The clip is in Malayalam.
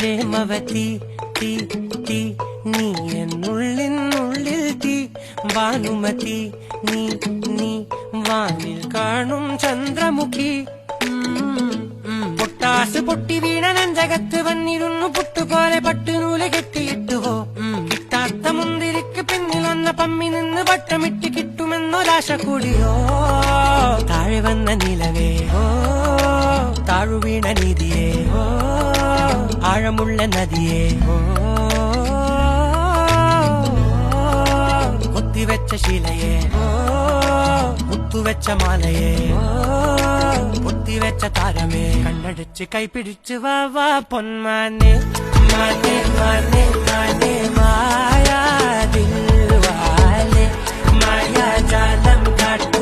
പ്രേമവതി തീ തീ നീ എന്നുള്ളിനുള്ളിൽ തീ ഭാനുമതി നീ നീ വാനിൽ കാണും ചന്ദ്രമുഖി പൊട്ടാസ് പൊട്ടി വീണ നെഞ്ചകത്ത് വന്നിരുന്നു പുട്ടുപോലെ പട്ടുനൂല് കെട്ടിയിട്ടുവോ കിട്ടാത്ത മുന്തിരിക്ക് പിന്നിൽ വന്ന പമ്മി നിന്ന് പട്ടമിട്ട് കിട്ടുമെന്നൊരാശ കൂടിയോ താഴെ വന്ന നിലവേ താഴു വീണ നീതിയേ ആഴമുള്ള നദിയേ കൊത്തിവെച്ച ശീലയെ മുത്തുവെച്ച മാലയെ പൊത്തിവെച്ച താരമേ കണ്ണടിച്ച് കൈപിടിച്ച് വാ പൊന്മാനെ മാനെ മാനെ മാനെ മായാ ദിൽവാലെ മായാ ജാലം കാട്ടി